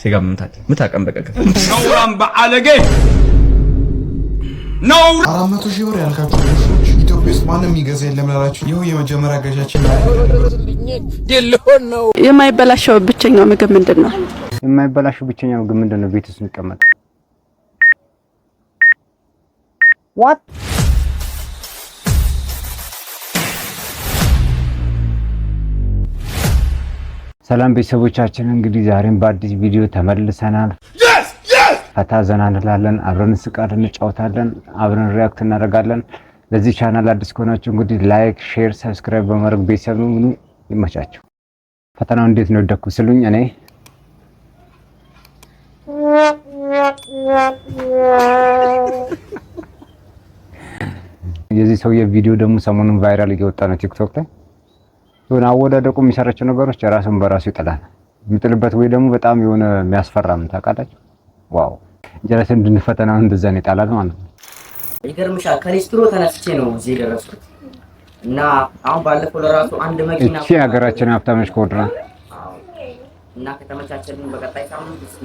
ሲጋምምታል ምታቀም በቀቀ ነውራም በአለጌ ነው 400 ሺህ ብር ያልካችሁ ልጆች ኢትዮጵያ ውስጥ ማንም ይገዛ የለም ላላችሁ ይሄው የመጀመሪያ ገዣችን ነው። የማይበላሸው ብቸኛው ምግብ ምንድነው? የማይበላሸው ብቸኛው ምግብ ምንድነው? ቤት ውስጥ የሚቀመጥ what ሰላም ቤተሰቦቻችን፣ እንግዲህ ዛሬም በአዲስ ቪዲዮ ተመልሰናል። ፈታ ዘና እንላለን፣ አብረን እንስቃለን፣ እንጫወታለን፣ አብረን ሪአክት እናደርጋለን። ለዚህ ቻናል አዲስ ከሆናችሁ እንግዲህ ላይክ፣ ሼር፣ ሰብስክራይብ በማድረግ ቤተሰብ ሁኑ። ይመቻችሁ። ፈተናው እንዴት ነው ደኩ ስሉኝ እኔ የዚህ ሰውዬ ቪዲዮ ደግሞ ሰሞኑን ቫይራል እየወጣ ነው ቲክቶክ ላይ። የሆነ አወዳደቁ የሚሰራቸው ነገሮች ራሱን በራሱ ይጥላል። የሚጥልበት ወይ ደግሞ በጣም የሆነ የሚያስፈራም ታውቃላችሁ። ዋው ጀለስ እንድንፈተናው እንደዛ ነው ይጣላል ማለት ነው። ይገርምሻል ከሊስትሮ ተነስቼ ነው እዚህ ደረስኩት እና አሁን ባለፈው ለራሱ አንድ መኪና እቺ ሀገራችን ሀብታሞች ኮድራ እና ከተመቻቸልን በቀጣይ ሳምንት እስኪ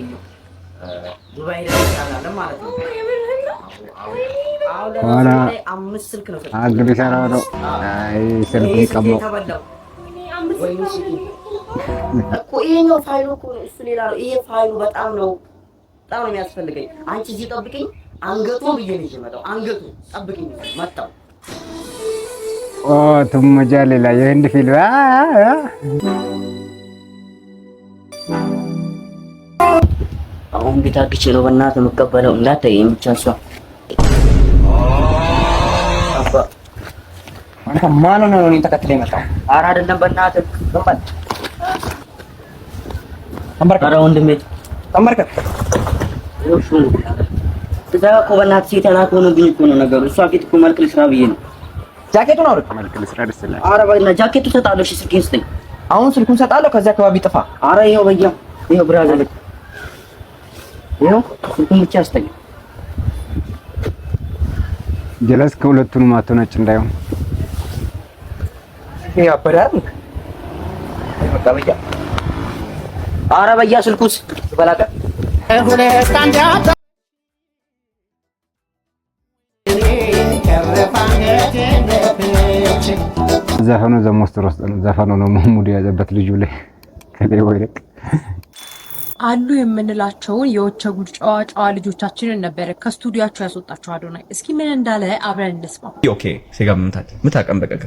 ዱባይ ደርሰናል ማለት ነው። አሁን ላይ 5 ስልክ ነው አግሪ ሰራው ነው። አይ ስልክ ይቀመው እኮ ይሄኛው ፋይሉ እኮ እሱ ሌላ ነው። ይሄ ፋይሉ በጣም ነው የሚያስፈልገኝ። አንቺ እዚህ ጠብቂኝ፣ አንገቱ ብዬ ነው የመጣው። አንገቱ ጠብቂኝ፣ መጣው። ኦ ተመጃሌ ላይ የህንድ ፊልም አሁን ቢታግቼ ነው በእናትህ የምቀበለው። እንዳታየኝ ብቻ እሷ አንተ ማን ነው እኔን ተከትለኝ መጣው? ኧረ አይደለም በእናትህ ገባል። ኧረ ወንድሜ ተመርከት እሱ እዛ እኮ በእናትህ ሴተና ሆኖብኝ እኮ ነው ነገሩ። እሷ ፊት እኮ መልክ ልስራ ብዬ ነው። ጃኬቱን አውርድ። መልክ ልስራ ደስ ይላል። ኧረ በእናትህ ጃኬቱን ሰጣለሁ። እሺ ስልኬን ስጠኝ። አሁን ስልኩን ሰጣለሁ። ከዚያ አካባቢ ጥፋ። ኧረ ይኸው በያ ይኸው ብራዘር ይኸው ስልኩን ብቻ ስጠኝ። ጀለስ ከሁለቱንም አትነጭ እንዳይሆን ይሄ አበራር በቃ በያ ኧረ በያ ስልኩስ በላቀ ዘፈኑ ዘሞስተር ውስጥ ነው። ዘፈኑ ነው ሙድ ያዘበት ልጁ ላይ ከሌው ይልቅ አሉ የምንላቸውን የወቸ ጉድ ጨዋ ልጆቻችንን ነበር ከስቱዲዮአቸው ያስወጣቸው አዶናይ። እስኪ ምን እንዳለ አብረን እንስማው። ኦኬ ሲጋምምታል ምታቀም በቀቀ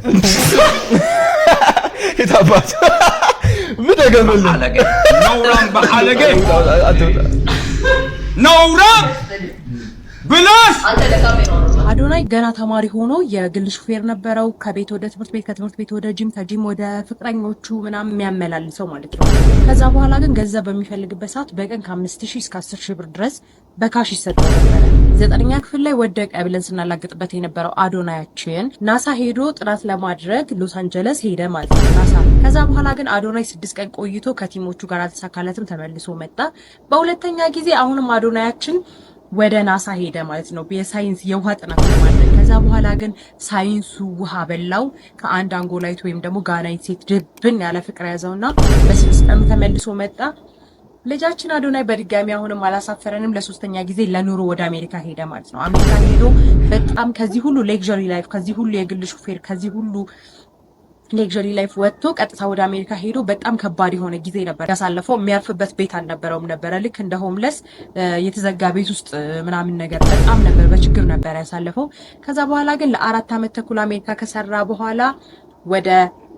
የታባት ምደገመል ነውራም በአለጌ ነውራም ብላስ አዶናይ ገና ተማሪ ሆኖ የግል ሹፌር ነበረው። ከቤት ወደ ትምህርት ቤት፣ ከትምህርት ቤት ወደ ጂም፣ ከጂም ወደ ፍቅረኞቹ ምናምን የሚያመላልሰው ማለት ነው። ከዛ በኋላ ግን ገንዘብ በሚፈልግበት ሰዓት በቀን ከ5000 እስከ 10000 ብር ድረስ በካሽ ይሰጠው ነበር። 9ኛ ክፍል ላይ ወደቀ ብለን ስናላግጥበት የነበረው አዶናያችን ናሳ ሄዶ ጥናት ለማድረግ ሎስ አንጀለስ ሄደ ማለት ነው ናሳ። ከዛ በኋላ ግን አዶናይ 6 ቀን ቆይቶ ከቲሞቹ ጋር አልተሳካለትም፣ ተመልሶ መጣ። በሁለተኛ ጊዜ አሁንም አዶናያችን ወደ ናሳ ሄደ ማለት ነው የሳይንስ የውሃ ጥናት ለማድረግ። ከዛ በኋላ ግን ሳይንሱ ውሃ በላው። ከአንድ አንጎላይት ወይም ደግሞ ጋናይት ሴት ድብን ያለ ፍቅር ያዘውና በ6 ቀን ተመልሶ መጣ። ልጃችን አዶናይ በድጋሚ አሁንም አላሳፈረንም። ለሶስተኛ ጊዜ ለኑሮ ወደ አሜሪካ ሄደ ማለት ነው። አሜሪካ ሄዶ በጣም ከዚህ ሁሉ ሌክዠሪ ላይፍ፣ ከዚህ ሁሉ የግል ሹፌር፣ ከዚህ ሁሉ ሌክዠሪ ላይፍ ወጥቶ ቀጥታ ወደ አሜሪካ ሄዶ በጣም ከባድ የሆነ ጊዜ ነበር ያሳለፈው። የሚያርፍበት ቤት አልነበረውም ነበረ። ልክ እንደ ሆምለስ የተዘጋ ቤት ውስጥ ምናምን ነገር በጣም ነበር በችግር ነበር ያሳለፈው። ከዛ በኋላ ግን ለ4 ዓመት ተኩል አሜሪካ ከሰራ በኋላ ወደ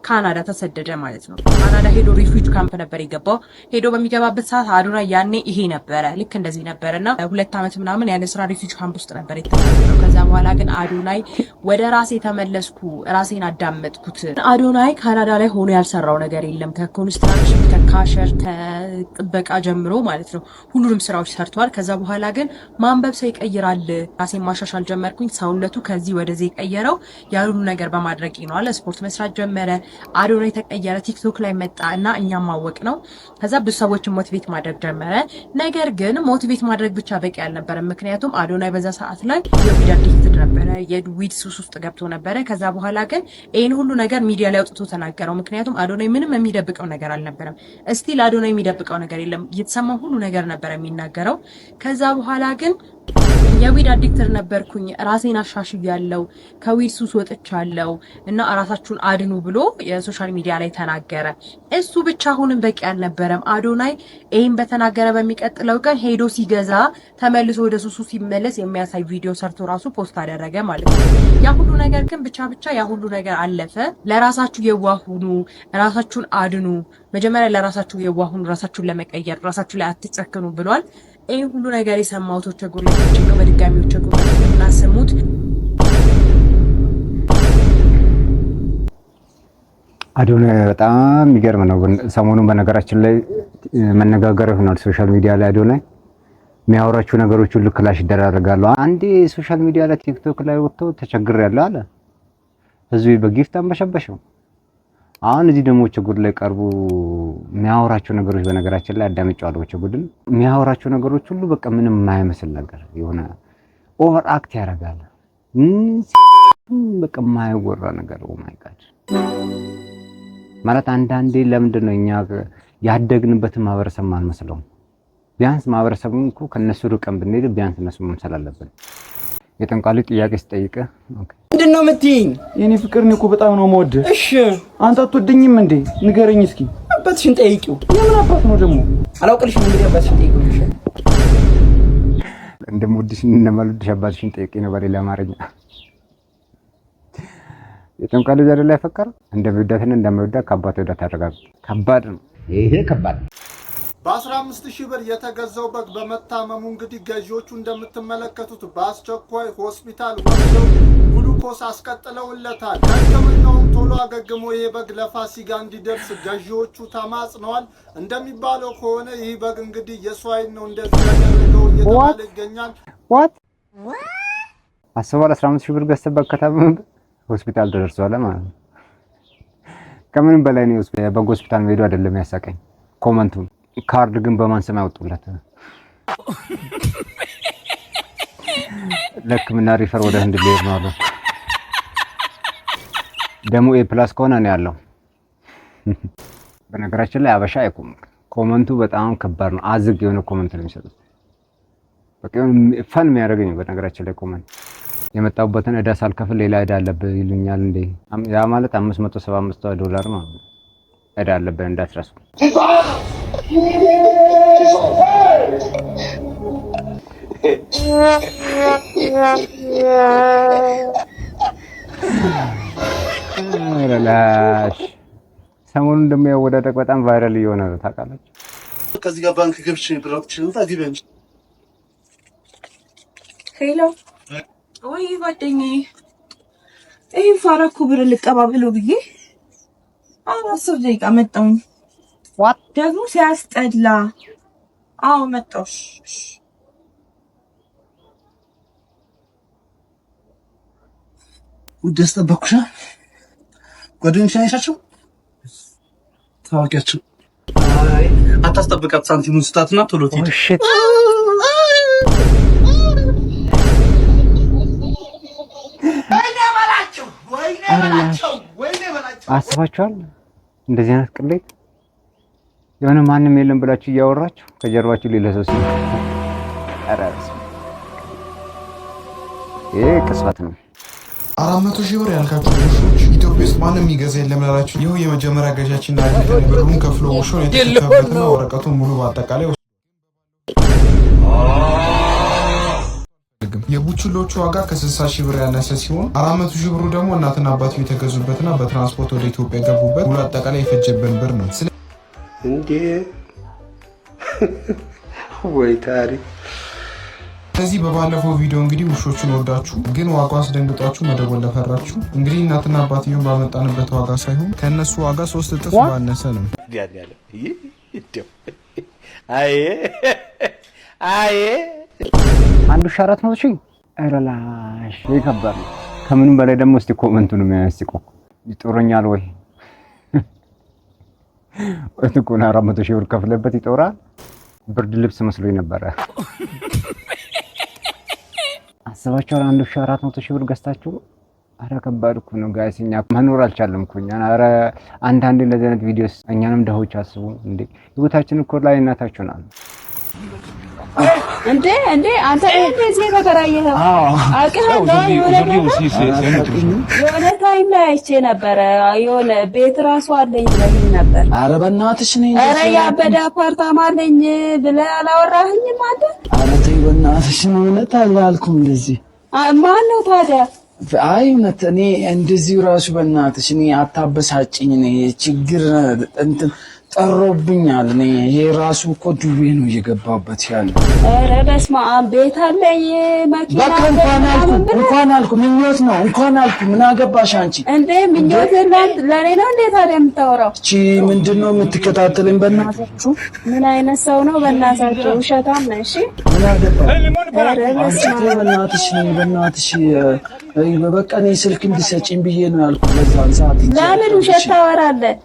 ካናዳ ተሰደደ ማለት ነው። ካናዳ ሄዶ ሪፊውጅ ካምፕ ነበር የገባው። ሄዶ በሚገባበት ሰዓት አዶናይ ያኔ ይሄ ነበረ፣ ልክ እንደዚህ ነበርና 2 ዓመት ምናምን ያለ ስራ ሪፊውጅ ካምፕ ውስጥ ነበር የተቀመጠው። ከዛ በኋላ ግን አዶናይ ወደ ራሴ ተመለስኩ፣ ራሴን አዳመጥኩት። አዶናይ ካናዳ ላይ ሆኖ ያልሰራው ነገር የለም። ከኮንስትራክሽን፣ ከካሸር፣ ከጥበቃ ጀምሮ ማለት ነው ሁሉንም ስራዎች ሰርቷል። ከዛ በኋላ ግን ማንበብ ሰው ይቀይራል፣ ራሴን ማሻሻል ጀመርኩኝ። ሰውነቱ ከዚህ ወደዚህ የቀየረው ያሉን ነገር በማድረግ ነው አለ። ስፖርት መስራት ጀመረ። አዶናይ ተቀየረ፣ ቲክቶክ ላይ መጣ እና እኛም ማወቅ ነው። ከዛ ብዙ ሰዎችን ሞቲቬት ማድረግ ጀመረ። ነገር ግን ሞቲቬት ማድረግ ብቻ በቂ አልነበረም። ምክንያቱም አዶናይ በዛ ሰዓት ላይ የዊድ አዲክትድ ነበረ፣ የዊድ ሱስ ውስጥ ገብቶ ነበረ። ከዛ በኋላ ግን ይህን ሁሉ ነገር ሚዲያ ላይ አውጥቶ ተናገረው። ምክንያቱም አዶናይ ምንም የሚደብቀው ነገር አልነበረም። እስቲል አዶናይ የሚደብቀው ነገር የለም፣ የተሰማ ሁሉ ነገር ነበር የሚናገረው። ከዛ በኋላ ግን የዊድ አዲክትድ ነበርኩኝ፣ ራሴን አሻሽያለሁ፣ ከዊድ ሱስ ወጥቻለሁ እና ራሳችሁን አድኑ ብሎ የሶሻል ሚዲያ ላይ ተናገረ። እሱ ብቻ አሁንም በቂ አልነበረም። አዶናይ ይህን በተናገረ በሚቀጥለው ቀን ሄዶ ሲገዛ ተመልሶ ወደ ሱሱ ሲመለስ የሚያሳይ ቪዲዮ ሰርቶ ራሱ ፖስት አደረገ ማለት ነው። ያ ሁሉ ነገር ግን ብቻ ያ ሁሉ ነገር አለፈ። ለራሳችሁ የዋህ ሁኑ፣ ራሳችሁን አድኑ። መጀመሪያ ለራሳችሁ የዋህ ሁኑ፣ ራሳችሁን ለመቀየር ራሳችሁ ላይ አትጨክኑ ብሏል። ይህ ሁሉ ነገር የሰማሁት ቸጉላችሁ ነው። በድጋሚ ቸጉላችሁ እናሰሙት። አዶናይ በጣም የሚገርም ነው። ሰሞኑን በነገራችን ላይ መነጋገር ይሆናል ሶሻል ሚዲያ ላይ አዶናይ የሚያወራቸው ነገሮች ሁሉ ክላሽ ይደራረጋሉ። አንዴ ሶሻል ሚዲያ ላይ ቲክቶክ ላይ ወጥቶ ተቸግሬያለሁ አለ፣ ህዝቡ በጊፍት አንበሸበሸው። አሁን እዚህ ደግሞ ቸጉድ ላይ ቀርቡ የሚያወራቸው ነገሮች በነገራችን ላይ አዳምጫለሁ። ቸጉድን የሚያወራቸው ነገሮች ሁሉ በቃ ምንም የማይመስል ነገር የሆነ ኦቨር አክት ያደርጋል። በቃ የማይወራ ነገር ኦ ማይ ጋድ ማለት አንዳንዴ ለምንድን ነው እኛ ያደግንበትን ማህበረሰብ ማንመስለው? ቢያንስ ማህበረሰቡን እኮ ከነሱ ርቀን ብንሄድ ቢያንስ እነሱ መምሰል አለብን። የጠንቋሉ ጥያቄ ስጠይቅ ምንድነው የምትይኝ? የኔ ፍቅር እኔ እኮ በጣም ነው የምወድህ። እሺ አንተ አትወደኝም እንዴ? ንገረኝ እስኪ። አባትሽን ጠይቂው። የምን አባት ነው ደግሞ? አላውቅልሽም። እንግዲህ አባትሽን ጠይቂው። እሺ እንደምወድሽ እንደማልወድሽ አባትሽን ጠይቂ ነው በሌላ አማርኛ። የጠንቋሉ ዘር ላይ ፈቀረ እንደሚወዳትና እንደማይወዳ ከአባቱ ወዳ ታረጋግ። ከባድ ነው ይሄ ከባድ ነው። በ15,000 ብር የተገዛው በግ በመታመሙ እንግዲህ ገዢዎቹ እንደምትመለከቱት በአስቸኳይ ሆስፒታል ወስደው ግሉኮስ አስቀጥለውለታል። ሕክምናውም ቶሎ አገግሞ ይሄ በግ ለፋሲካ እንዲደርስ ገዢዎቹ ተማጽነዋል። እንደሚባለው ከሆነ ይህ በግ እንግዲህ የሷይን ነው እንደዚህ ያደረገው እየተባለ ይገኛል። ዋት አስባል 15,000 ብር ገዝተህ በግ ከታመመ ሆስፒታል ተደርሷል ማለት ነው። ከምንም በላይ ነው በግ ሆስፒታል መሄዱ አይደለም ያሳቀኝ ኮመንቱ። ካርድ ግን በማን ስም ያወጡለት? ለሕክምና ሪፈር ወደ ህንድ ሊሄድ ነው አሉ። ደግሞ ኤ+ ከሆነ ነው ያለው። በነገራችን ላይ አበሻ አይቆም። ኮመንቱ በጣም ከባድ ነው። አዝግ የሆነ ኮመንት ነው የሚሰጡት። በቃ ፈን የሚያደርገኝ በነገራችን ላይ ኮመንት የመጣሁበትን ዕዳ ሳልከፍል ሌላ ዕዳ አለብህ ይሉኛል እንዴ። ያ ማለት $575 ነው ዕዳ አለብህ እንዳትረሱ። ረላሽ ሰሞኑን እንደሚያወዳደቅ በጣም ቫይራል እየሆነ ነው ታውቃለች። ከዚህ ጋር ባንክ ገብቼ ብራችን ታግቢያለሽ። ሄሎ ወይ ጓደኛዬ፣ ይሄ ፋራኩ ብር ልቀባብለው ብዬ 10 ደቂቃ መጣሁ። ዋት ደግሞ ሲያስጠላ። አዎ መጣሁ። ውድ ያስጠበኩሽ ጓደኞች አይሻቸው ታዋቂያቸው። አይ አታስጠብቃት፣ ሳንቲሙን ስጣትና ቶሎ ትሄድ። አስባችኋል? እንደዚህ አይነት ቅሌት የሆነ ማንም የለም ብላችሁ እያወራችሁ ከጀርባችሁ ሌላ ሰው ሲል አራስ ይሄ ቅስፈት ነው። 400,000 ብር ያልካችሁ ውሾች ኢትዮጵያ ውስጥ ማንም የሚገዛ የለም ላላችሁ ይኸው የመጀመሪያ ገዣችን አድርገን ብሩን ከፍሎ ውሾን የተከፈተና ወረቀቱን ሙሉ በአጠቃላይ የቡችሎቹ ዋጋ ከ60,000 ብር ያነሰ ሲሆን 400,000 ብሩ ደግሞ እናትና አባቱ የተገዙበትና በትራንስፖርት ወደ ኢትዮጵያ የገቡበት ሙሉ አጠቃላይ የፈጀብን ብር ነው። እንዴ ወይ ታሪክ። ስለዚህ በባለፈው ቪዲዮ እንግዲህ ውሾቹን ወዳችሁ ግን ዋጋው አስደንግጧችሁ መደወል ለፈራችሁ እንግዲህ እናትና አባትየውን ባመጣንበት ዋጋ ሳይሆን ከነሱ ዋጋ 3 እጥፍ ባነሰ ነው። አይ አንዱ 400,000 አይረላሽ ይከበር። ከምንም በላይ ደግሞ እስቲ ኮመንቱን የሚያስቆ ይጦረኛል ወይ እትኩና 400 ሺህ ብር ከፍለበት ይጦራል። ብርድ ልብስ መስሎኝ ነበር። አስባችሁ 1400 ሺህ ብር ገዝታችሁ አረ ከባድ እኮ ነው ጋይስ። እኛ መኖር አልቻለም እኮ እኛ። አረ አንዳንዴ እንደዚህ አይነት ቪዲዮስ እኛንም ደሆች አስቡ እንዴ። ህይወታችን እኮ ላይ እናታችሁናል እንዴ አንተ እንደዚህ ተከራየህ? የሆነ ታይም ላይ አይቼ ነበረ። የሆነ ቤት ራሱ አለኝ ብለኸኝ ነበር። ኧረ በእናትሽ ነኝ። ኧረ ያበደ አፓርታማ አለኝ ብለህ አላወራህኝም አንተ? ኧረ ተይ በእናትሽ ነው። እውነት አላልኩም እንደዚህ። ማን ነው ታዲያ? አይ እውነት እኔ እንደዚህ ራሱ በእናትሽ እኔ አታበሳጭኝ። እኔ ችግር እንትን ጠሮብኛል። እኔ ይሄ ራሱ እኮ ዱቤ ነው እየገባበት ያለ። ኧረ በስመ አብ ቤት አለኝ መኪና እንኳን አልኩ ምኞት ነው እንኳን አልኩ። ምን አገባሽ አንቺ እንዴ? ምኞት ለኔ ነው እንዴ ታዲያ የምታወራው? እቺ ምንድነው የምትከታተለኝ? በእናታችሁ ምን አይነት ሰው ነው በእናታችሁ? ውሸታም ነሽ። ምን አገባሽ? ኧረ በእናትሽ ነው በእናትሽ። በቃ እኔ ስልክ እንድሰጪኝ ብዬ ነው ያልኩት በዛን ሰዓት። ለምን ውሸት ታወራለህ?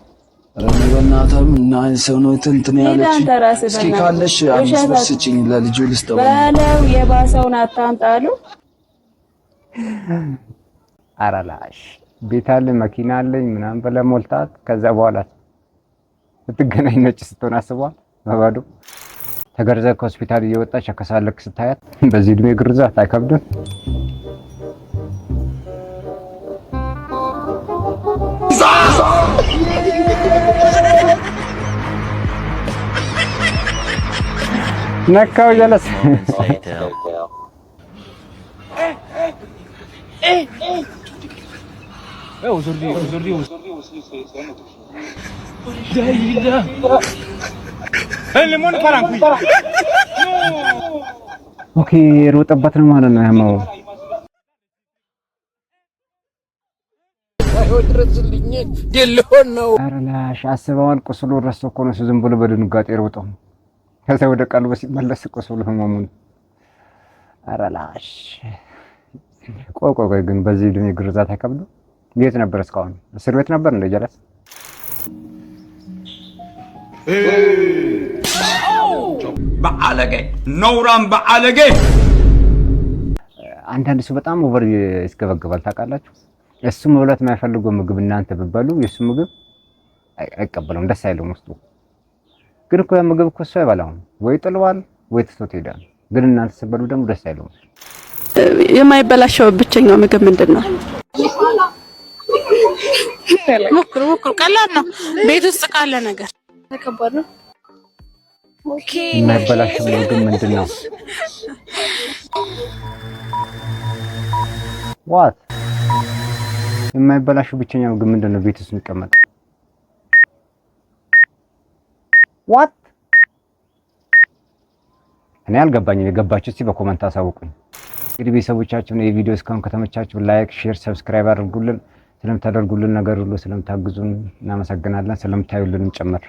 በእናትህ እና ሰው ነው እንትን ያለች። እስኪ ካለሽ 5 ብር ስጪኝ ለልጁ ልስጠው በለው። የባሰውን አታምጣሉ። አራላሽ ቤት አለኝ መኪና አለኝ ምናምን ብለህ ሞልታት። ከዛ በኋላ ስትገናኝ ነጭ ስትሆን አስቧል። በባዶ ተገርዘህ ከሆስፒታል እየወጣች አከሳለክ ስታያት በዚህ እድሜ ግርዛት አይከብድም? ነካው ጀለስ ኦኬ ሮጠበት ነው ማለት ነው ያማው። አረላሽ አስበዋል። ቁስሉ ረስቶ እኮ ነው ዝም ብሎ በድንጋጤ ሮጠው ከዛ ወደ ቀልቡ ሲመለስ ቁስሉ ህመሙን። አረላሽ ቆይ ግን በዚህ እድሜ ግርዛት አይከብድም? የት ነበር እስካሁን? እስር ቤት ነበር እንደ ጀለስ? በአለጌ ነውራም በአለጌ። አንዳንድ ሰው በጣም ኦቨር ይስገበገባል ታውቃላችሁ። እሱ መብላት የማይፈልገው ምግብ እናንተ ብትበሉ የሱ ምግብ አይቀበለውም፣ ደስ አይለውም ውስጡ። ግን እኮ ምግብ እኮ እሱ አይበላውም፣ ወይ ጥለዋል ወይ ትቶት ይሄዳል። ግን እናንተ ስትበሉ ደግሞ ደስ አይለውም። የማይበላሸው ብቸኛው ምግብ ምንድን ነው? ሞክሩ። ቀላል ነው። ቤት ውስጥ ካለ ነገር ከባድ ነው። ኦኬ የማይበላሸው ምግብ ምንድን ነው? ዋት የማይበላሸው ብቸኛው ምግብ ምንድን ነው? ቤት ውስጥ የሚቀመጥ ዋት እኔ አልገባኝም። የገባችሁ እስቲ በኮመንት አሳውቁኝ። እንግዲህ ቤተሰቦቻችን የቪዲዮ እስካሁን ከተመቻችሁ ላይክ፣ ሼር፣ ሰብስክራይብ አድርጉልን። ስለምታደርጉልን ነገር ሁሉ ስለምታግዙን እናመሰግናለን። ስለምታዩልን ጭምር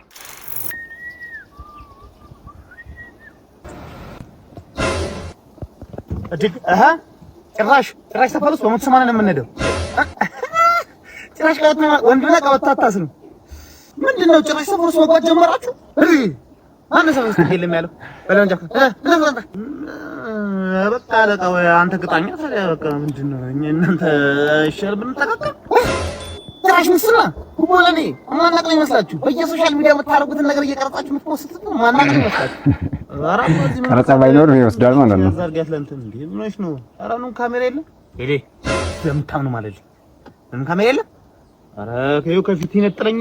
ጭራሽ ተፈሉስ በሞት ሰማና ነው የምንሄደው። ጭራሽ ቀጥታ ወንድና ቀበታታስ ነው ምንድነው? ጭራሽ ተፈሉስ መግባት ጀመራችሁ? ማን ነው ሰብስክራይብ የለም ያለው? በለንጃ በቃ አለቃው አንተ ቅጣኛ ታዲያ በቃ ምንድነው? እናንተ ይሻል ብንጠቃቀም ጭራሽ ምስና ሁቦለኔ ማናቀኝ መስላችሁ? በየሶሻል ሚዲያ የምታረጉትን ነገር እየቀረጻችሁ የምትፖስቱት ማናቀኝ መስላችሁ? ቀረጻ ባይኖር ይወስዳል ማለት ነው። ዘርጋት ለእንትን እንዴ ምንሽ ነው? ኧረ ነው ካሜራ የለም ሄዴ ለምታምኑ ማለት ነው። ምንም ካሜራ የለም። ኧረ ከየው ከፊት ይነጥረኝ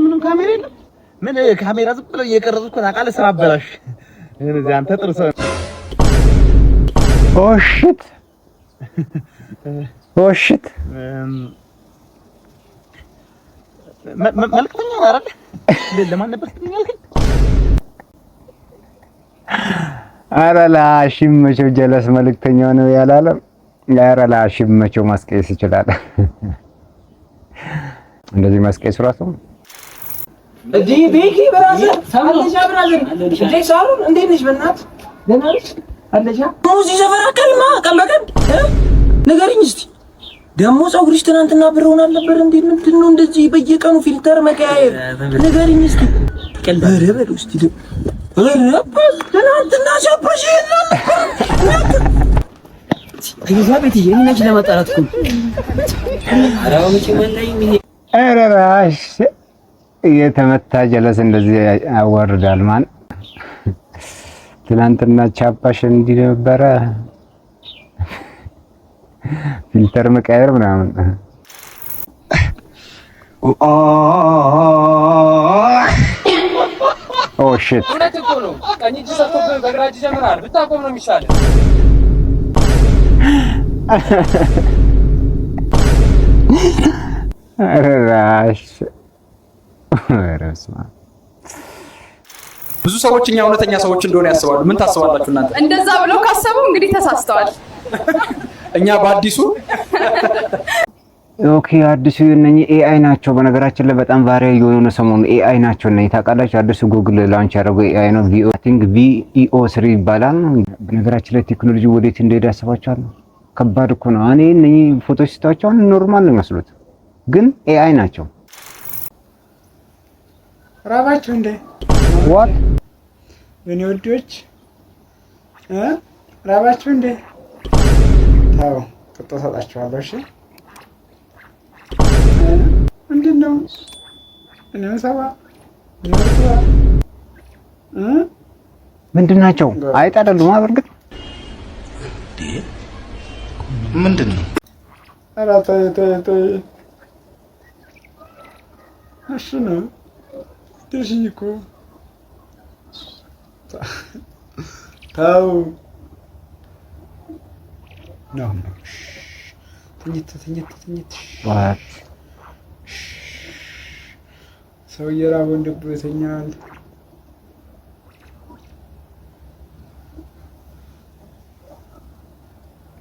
ምንም ካሜራ የለም። ምን ካሜራ ዝም ብለው እየቀረጹ እኮ ታውቃለህ። ስራ አበላሽ እዚህ አንተ ጥርስ ኦሽት መልክተኛ አይደል? ለማን ነበር ትኛልከኝ? ኧረ ላሽም መቼው ጀለስ መልክተኛው ነው ያላለም። ኧረ ላሽም መቼው ማስቀየስ ይችላል። እንደዚህ ማስቀየስ ራሱ እዲ ቤኪ ብራዘር ሳለሻ ብራዘር እንዴ ሳሩን እንዴት ነሽ? በእናትህ ደህና ነሽ? አለሻ ሙዚ ዘፈራከልማ ቀን በቀን ንገሪኝ እስቲ ደግሞ ፀጉርሽ ትናንትና ብረውን አልነበር እንዴ? ምንድነው እንደዚህ በየቀኑ ፊልተር መቀያየር? ንገሪኝ እስኪ። ኧረ በል እስኪ ትናንትና ሻባሽ የለም ኤሊዛቤት የኔነች ለመጣላት እኮ አራው መቼ ማናይ ምን ኧረ ራሽ የተመታ ጀለስ እንደዚህ ያወርዳል። ማን ትናንትና ቻፓሽ እንዲህ ነበረ ፊልተር መቀየር ምናምን ኦ ሺት እውነት እኮ ነው። ቀኝ እጅ ሰጥቶብህ በግራ እጅ ጀምራል። ብታቆም ነው የሚሻለው። ራሽ ብዙ ሰዎች እኛ እውነተኛ ሰዎች እንደሆነ ያስባሉ። ምን ታስባላችሁ እናንተ? እንደዛ ብለው ካሰቡ እንግዲህ ተሳስተዋል። እኛ በአዲሱ ኦኬ አዲሱ እነኚህ ኤአይ ናቸው። በነገራችን ላይ በጣም ቫሪያ የሆነ ሰሞኑ ኤአይ ናቸው እና ታውቃላችሁ፣ አዲሱ ጉግል ላንች ያደረገው ኤአይ ነው። VEO3 ይባላል። በነገራችን ላይ ቴክኖሎጂ ወዴት እንደሄደ ያስባችኋል? ከባድ እኮ ነው። እኔ እነኚህ ፎቶዎች ስታዩቸው ኖርማል ነው የሚመስሉት፣ ግን ኤአይ ናቸው። ራባችሁ እንዴ? ዋት የኔ ወዶች ራባችሁ እንዴ? ታው ቅጦ ሰጣችኋለሁ። እሺ ምንድነው? እኔ ሰባ ምንድናቸው? አይጥ አይደሉም። በርግጥ ምንድነው? ኧረ ተይ እሺ ነው ትሽይኮ ታው ነው ትኝት ዋት ሰው የራበው እንደው ይተኛል።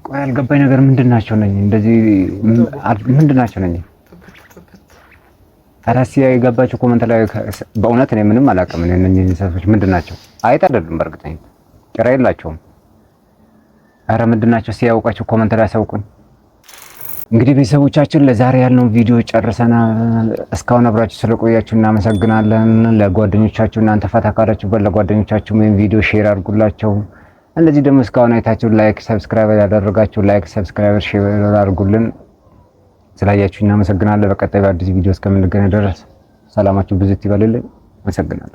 ቆይ አልገባኝ ነገር ምንድናቸው ነኝ? እንደዚህ ምንድናቸው ነኝ? አራሲያ የገባችሁ ኮመንት ላይ በእውነት እኔ ምንም አላውቅም። እነዚህ እንስሳቶች ምንድናቸው? አይጥ አይደሉም። በእርግጠኝ ጭራ የላቸውም። አረ ምንድናቸው? ሲያውቃችሁ ኮመንት ላይ አሳውቁኝ። እንግዲህ ቤተሰቦቻችን ለዛሬ ያልነው ቪዲዮ ጨርሰናል። እስካሁን አብራችሁ ስለቆያችሁ እናመሰግናለን። ለጓደኞቻችሁ እናንተ ፈታ ካላችሁበት ለጓደኞቻችሁ ይሄን ቪዲዮ ሼር አድርጉላቸው። እንደዚህ ደግሞ እስካሁን አይታችሁ ላይክ ሰብስክራይብ ያደረጋችሁ ላይክ ሰብስክራይብ ሼር አድርጉልን። ስላያችሁ እናመሰግናለን። በቀጣይ በአዲስ ቪዲዮ እስከምንገናኝ ድረስ ሰላማችሁ ብዙ ይበልልኝ። አመሰግናለሁ።